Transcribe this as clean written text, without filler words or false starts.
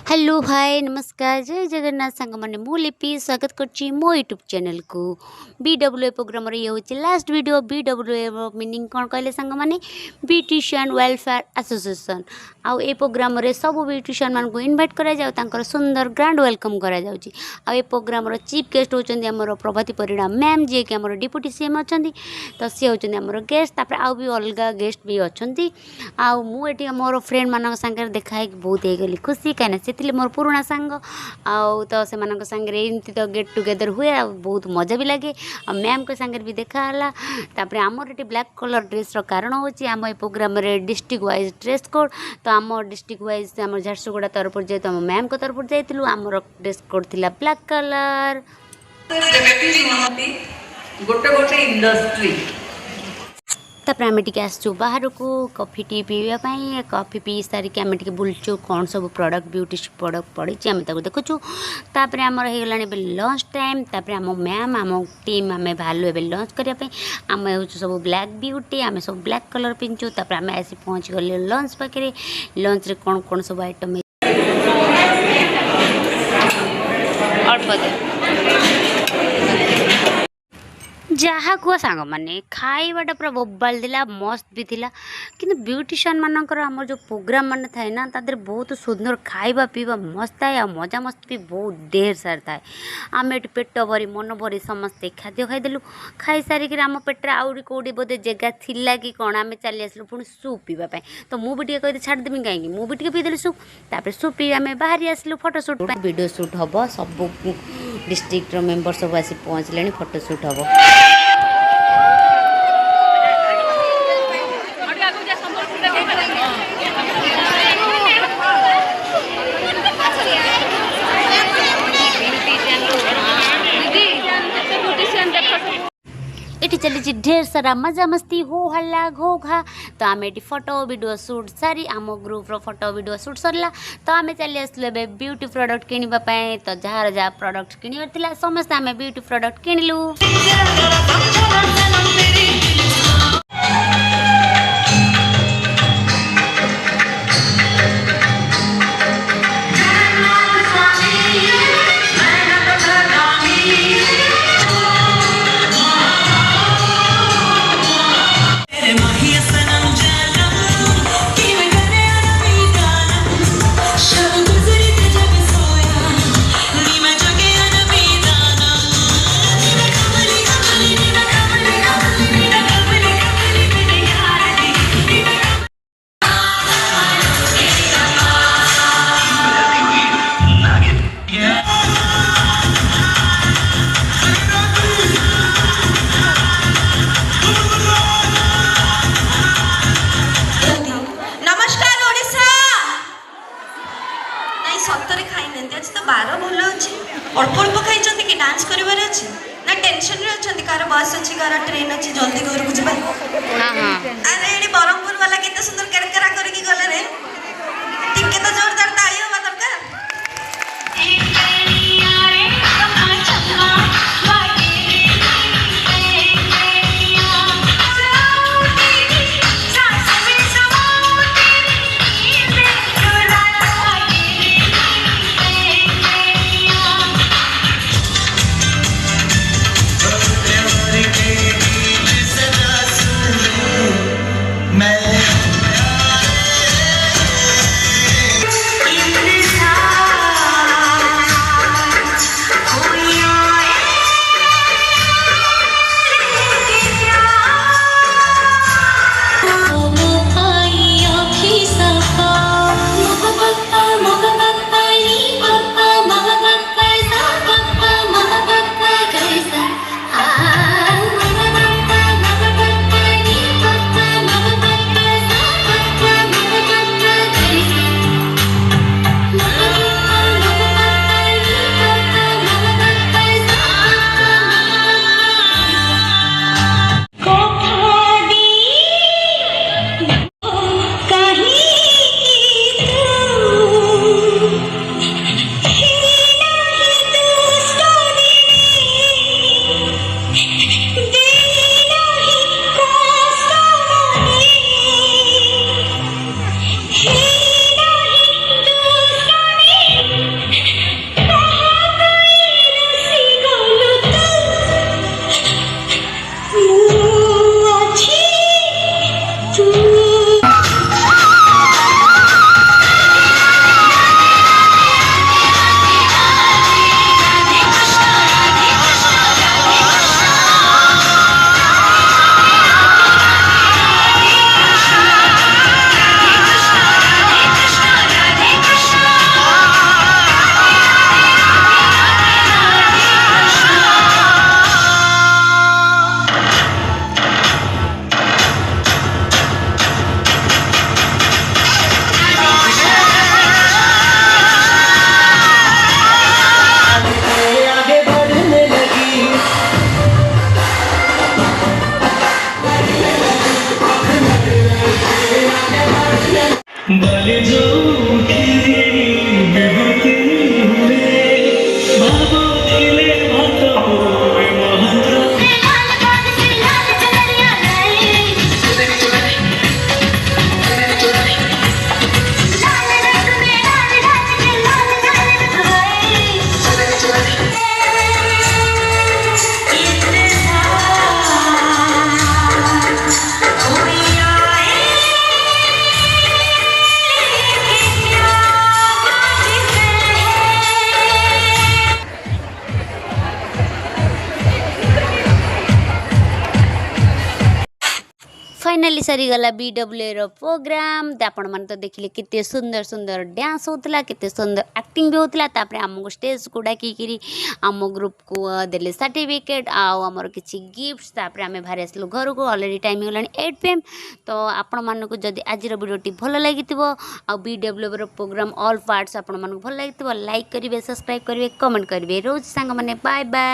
Hello hi नमस्कार जय जगन्नाथ सांग मैंने मु लिपि स्वागत करछि मो यूट्यूब चैनल को BWA प्रोग्राम ये हूँ लास्ट वीडियो BWA मीनिंग कौन कहले सांग माने ब्यूटिशियन वेलफेयर एसोसिएशन आउ ए प्रोग्राम रे सब ब्यूटिशियन मान को इनवाइट करा जाउ तांकर सुंदर ग्रांड वेलकम करा जाउची आउ ए प्रोग्राम रो चीफ गेस्ट होचंदी हमर प्रभाती परिणा मैम जे कि हमर डिप्यूटी सीएम अछंदी तो सी होचंदी हमर गेस्ट तापर आउ भी अलगा गेस्ट भी अछंदी आउ मु एटी हमर फ्रेंड मानक संगे देखाई बहुत हे गेली खुशी काने से मोर पुराना सांग आउ तो से मानक संगे एमती तो गेट टुगेदर हुए आ बहुत मजा भी लगे आ मैम को संगे भी देखा हला तापर हमर एटी ब्लैक कलर ड्रेस रो कारण होची हम ए प्रोग्राम रे डिस्ट्रिक्ट वाइज ड्रेस कोड तो हम डिस्ट्रिक्ट वाइज हम झारसुगुड़ा तरफ जे तो हम मैम को तरफ जाइतिलु हमर ड्रेस कोड थिला ब्लैक कलर गोटे गोटे इंडस्ट्री तापर आम टे आसचु बाहर को कॉफी टी पीवाई कॉफी पी सारिक आम टे बुलचु कौन सब प्रोडक्ट ब्यूटी प्रोडक्ट पड़ी आम देखुचु तापर आमर हो गला लंच टाइम तापर आम मैम आम टीम आम बाहर ए लंच करने आम हूँ सब ब्लैक ब्यूटी आम सब ब्लैक कलर पिंधु तापर आम आसी पहुँच गले लंच पाखे लंच रे कौन कौन सब आइटम जहाँ कुआ सांग मैंने खाइबाटा पूरा बोबाल दिला मस्त भी थिला किंतु ब्यूटिशियन मानकर आम जो प्रोग्राम मान थाए ना तादर बहुत सुंदर खाइबा पीवा मस्त थाए आ मजा मस्त भी बहुत ढेर सार थाए आम ये पेट भरी मन भरी समस्ते खाद्य खाईदेलु खाई सारिक आम पेटे आउरी कौटी बोधे जगह थिला कि कौन आम चली आसलु पुणी सूप पीवाई तो मुझे कहते छाड़देमी कहीं मुझे पीदेली सूप तापर सूप पी आम बाहरी आसलु फोटोशूट वीडियो शूट हम सब डिस्ट्रिक्ट मेम्बर सब आसी पहुँचले फोटोशूट हम ये चली ढेर सारा मजा मस्ती हो हल्ला घो घा तो आम ये फोटो वीडियो शूट सारी आम ग्रुप रो फोटो वीडियो शूट सरला तो आम चली आसलु ए ब्यूटी प्रोडक्ट किनिबा तो जार जहाँ प्रोडक्ट किनिबार समस्त आम ब्यूटी प्रोडक्ट किनिलु सतरे खाई ना आज तो बार भल अच्छे अल्प अल्प खाई कि डांस कर टेंशन रे अच्छा कार बस अच्छी कार ट्रेन अच्छी जल्दी घर को जी अरे ये ब्रह्मपुर वाला कितना सुंदर केरकेरा करके गले रे टिके तो जोरदार ताली होगा दरकार मैं फाइनाली सरीगला BWA रो प्रोग्राम तो आपण मन तो देखिले कितने सुंदर सुंदर डांस होतला कितने सुंदर एक्टिंग भी होतला तापरे हमको स्टेज को डाकी किरी आम ग्रुप को देले सर्टिफिकेट आमर किसी गिफ्ट्स तापरे आमे भारी आसलु घर को ऑलरेडी टाइम होलानी 8 PM तो आपण मन को जदी आज वीडियोटी भल लागितिबो आ BWA रो प्रोग्राम ऑल पार्ट्स आपण मन को भल लागितिबो लाइक करिवे सब्सक्राइब करिवे कमेंट करिवे रोज संग माने बाय बाय।